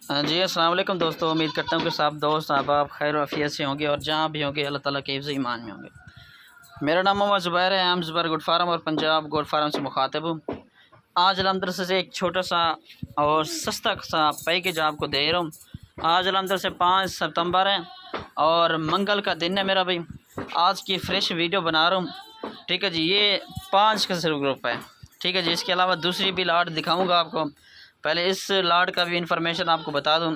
जी अस्सलाम वालेकुम दोस्तों, उम्मीद करता हूँ कि सब दोस्त आप खैर आफियत से होंगे और जहाँ भी होंगे अल्लाह ताला के हिफ्ज़ ईमान में होंगे। मेरा नाम मोहम्मद ज़ुबैर है, हम ज़ुबैर गोट फार्म और पंजाब गोट फार्म से मुखातिब हूँ। आज अलहमदुलिल्लाह से एक छोटा सा और सस्ता सा पैकेज आपको दे रहा हूँ। आज अलहमदुलिल्लाह से 5 सितंबर है और मंगल का दिन है मेरा भाई। आज की फ़्रेश वीडियो बना रहा हूँ, ठीक है जी। ये 5 का सिर्फ ग्रुप है, ठीक है जी। इसके अलावा दूसरी भी लाट दिखाऊँगा आपको। पहले इस लाट का भी इंफॉर्मेशन आपको बता दूं।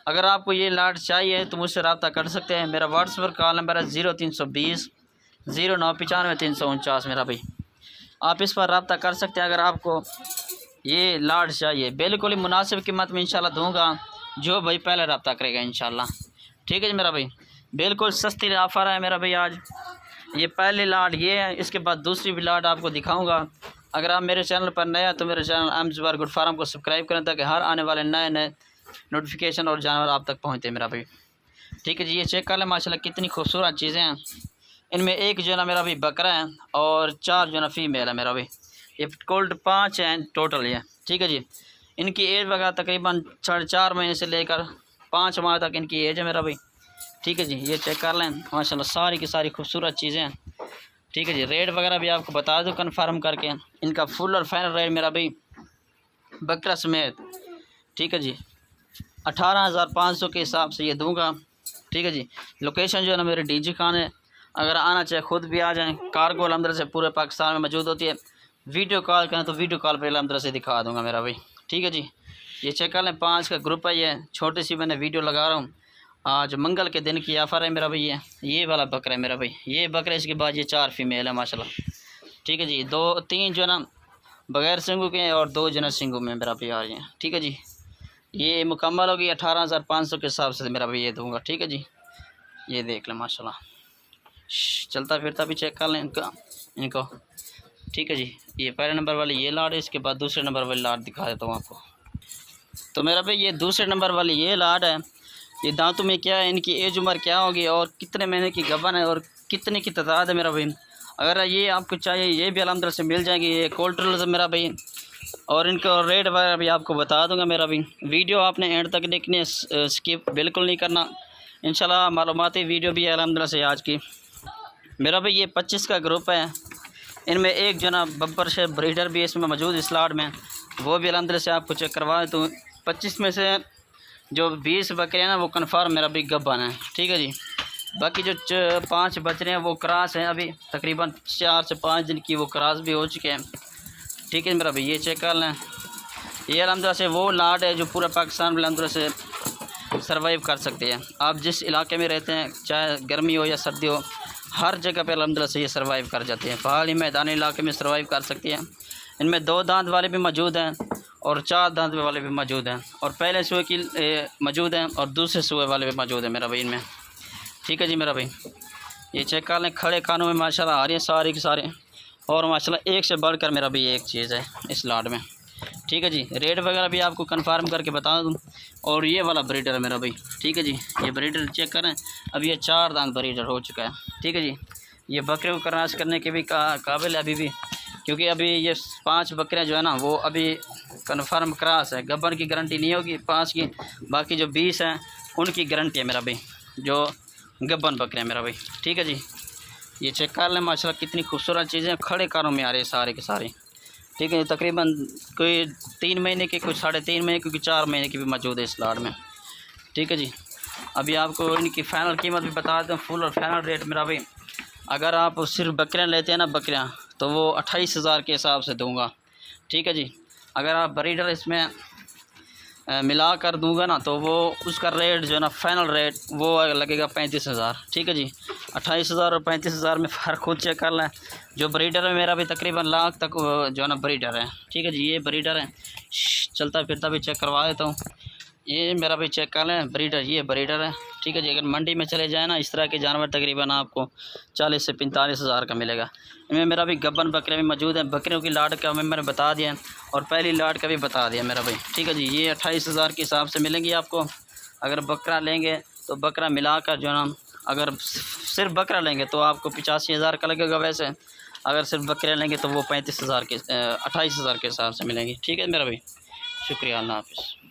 अगर आपको ये लाट चाहिए तो मुझसे रब्ता कर सकते हैं। मेरा व्हाट्सएप कॉल नंबर है 0320 0995 349 मेरा भाई। आप इस पर रब्ता कर सकते हैं अगर आपको ये लाट चाहिए। बिल्कुल ही मुनासिब कीमत में इंशाल्लाह दूंगा, जो भाई पहले रब्ता करेगा इंशाल्लाह, ठीक है जी मेरा भाई। बिल्कुल सस्ती ऑफ़र है मेरा भाई। आज ये पहली लाट ये है, इसके बाद दूसरी भी लाट आपको दिखाऊँगा। अगर आप मेरे चैनल पर नए हैं तो मेरे channel M Zubair goat farm को सब्सक्राइब करें ताकि हर आने वाले नए नोटिफिकेशन और जानवर आप तक पहुँचते मेरा भाई, ठीक है जी। ये चेक कर लें माशाल्लाह कितनी खूबसूरत चीज़ें हैं। इनमें एक जो है ना मेरा भाई बकरा है और 4 जो है ना फीमेल है मेरा भाई। ये कोल्ड 5 हैं टोटल ये, ठीक है जी। इनकी एज वगैरह तकरीबन 4.5 महीने से लेकर 5 माह तक इनकी एज है मेरा भाई, ठीक है जी। ये चेक कर लें माशाल्लाह सारी की सारी खूबसूरत चीज़ें हैं, ठीक है जी। रेट वगैरह भी आपको बता दूँ कन्फर्म करके। इनका फुल और फाइनल रेट मेरा भाई बकरा समेत, ठीक है जी, 18,500 के हिसाब से ये दूंगा, ठीक है जी। लोकेशन जो है ना मेरे डीजी खान है। अगर आना चाहे ख़ुद भी आ जाएँ। कार्गो अलहमदुलिल्लाह से पूरे पाकिस्तान में मौजूद होती है। वीडियो कॉल करें तो वीडियो कॉल पर अलहमदुलिल्लाह से दिखा दूँगा मेरा भाई, ठीक है जी। ये चेक कर लें 5 का ग्रुप है। ये छोटी सी मैंने वीडियो लगा रहा हूँ। आज मंगल के दिन की ऑफ़र है मेरा भाई। ये वाला बकरा है मेरा भाई। ये बकरा, इसके बाद ये 4 फीमेल है माशाल्लाह, ठीक है जी। 2-3 जो है ना बग़ैर सिंगू के और 2 जो है सिंगू में मेरा भाई आ रही हैं, ठीक है जी। ये मुकम्मल होगी 18,500 के हिसाब से मेरा भाई ये दूँगा, ठीक है जी। ये देख लें माशाल्लाह, चलता फिरता भी चेक कर लें इनको, ठीक है जी। ये पहले नंबर वाली ये लाट है, इसके बाद दूसरे नंबर वाली लाट दिखा देता हूँ आपको। तो मेरा भाई ये दूसरे नंबर वाली ये लाट है। ये दांतों में क्या है, इनकी एज उम्र क्या होगी और कितने महीने की गबन है और कितने की तादाद है मेरा भाई। अगर ये आपको चाहिए ये भी अलहमदुलिल्लाह से मिल जाएगी। ये कोल्ट्रल मेरा भाई, और इनका रेट वगैरह भी आपको बता दूंगा मेरा भाई। वीडियो आपने एंड तक देखनी है, स्किप बिल्कुल नहीं करना। इंशाल्लाह मालूमाती वीडियो भी है अलहमदुलिल्लाह से आज की मेरा भाई। ये 25 का ग्रुप है। इनमें एक जो ना बब्बर से ब्रीडर भी इसमें मौजूद इस लाट में, वो भी अलहमदुलिल्लाह से आपको चेक करवा दूँ। 25 में से जो 20 बकरे हैं ना वो कन्फर्म मेरा भी गब्बन है, ठीक है जी। बाकी जो 5 बच रहे हैं वो क्रॉस हैं। अभी तकरीबन 4 से 5 दिन की वो क्रॉस भी हो चुके हैं, ठीक है मेरा भाई। ये चेक कर लें। ये अलहमदुलिल्लाह से वो लाट है जो पूरा पाकिस्तान में अलहमदुलिल्लाह से सर्वाइव कर सकते हैं। आप जिस इलाके में रहते हैं, चाहे गर्मी हो या सर्दी हो, हर जगह पे अलहमदुलिल्लाह से ये सर्वाइव कर जाते हैं। पहाड़ी मैदानी इलाके में सर्वाइव कर सकती हैं। इनमें 2 दांत वाले भी मौजूद हैं और 4 दांत वाले भी मौजूद हैं, और पहले सूए की मौजूद हैं और दूसरे सूए वाले भी मौजूद हैं मेरा भाई इनमें, ठीक है जी मेरा भाई। ये चेक कर लें खड़े खानों में माशाल्लाह आ रही हैं सारे के सारे, और माशाल्लाह एक से बढ़कर मेरा भाई एक चीज़ है इस लाट में, ठीक है जी। रेट वगैरह भी आपको कंफर्म करके बता दूँ। और ये वाला ब्रीडर है मेरा भाई, ठीक है जी। ये ब्रीडर चेक करें, अब ये 4 दांत ब्रीडर हो चुका है, ठीक है जी। ये बकरे को क्रॉस करने के भी काबिल है अभी भी, क्योंकि अभी ये 5 बकरियाँ जो है ना वो अभी कन्फर्म क्रॉस है। गब्बर की गारंटी नहीं होगी 5 की, बाकी जो 20 हैं उनकी गारंटी है मेरा भाई, जो गब्बन बकरे हैं मेरा भाई, ठीक है जी। ये चेक कर लें माशाल्लाह कितनी खूबसूरत चीज़ें खड़े कारों में आ रही है सारे के सारे, ठीक है। तकरीबन कोई 3 महीने के, कुछ 3.5 महीने, क्योंकि 4 महीने की भी मौजूद है इस लाट में, ठीक है जी। अभी आपको इनकी फ़ाइनल कीमत भी बता दें, फुल और फाइनल रेट मेरा भाई। अगर आप सिर्फ बकरियाँ लेते हैं ना बकरियाँ, तो वो 28,000 के हिसाब से दूंगा, ठीक है जी। अगर आप ब्रीडर इसमें मिला कर दूंगा ना तो वो उसका रेट जो है ना फाइनल रेट वो लगेगा 35,000, ठीक है जी। 28,000 और 35,000 में फ़र्क खुद चेक कर लें। जो ब्रीडर है मेरा भी तकरीबन लाख तक जो है ना ब्रीडर है, ठीक है जी। ये ब्रीडर है, चलता फिरता भी चेक करवा देता हूँ। ये मेरा भी चेक कर लें ब्रीडर, ये ब्रीडर है, ठीक है जी। अगर मंडी में चले जाए ना इस तरह के जानवर तकरीबन आपको 40 से 45,000 का मिलेगा। इनमें मेरा भी गब्बन बकरे भी मौजूद हैं। बकरियों की लाट का मैंने बता दिया और पहली लाट का भी बता दिया मेरा भाई, ठीक है जी। ये 28,000 के हिसाब से मिलेंगी आपको। अगर बकरा लेंगे तो बकरा मिलाकर जो है ना, अगर सिर्फ बकरा लेंगे तो आपको 85,000 का लगेगा वैसे। अगर सिर्फ बकरे लेंगे तो वो 35,000 के 28,000 के हिसाब से मिलेंगी, ठीक है मेरा भाई। शुक्रिया, अल्लाह हाफ़िज़।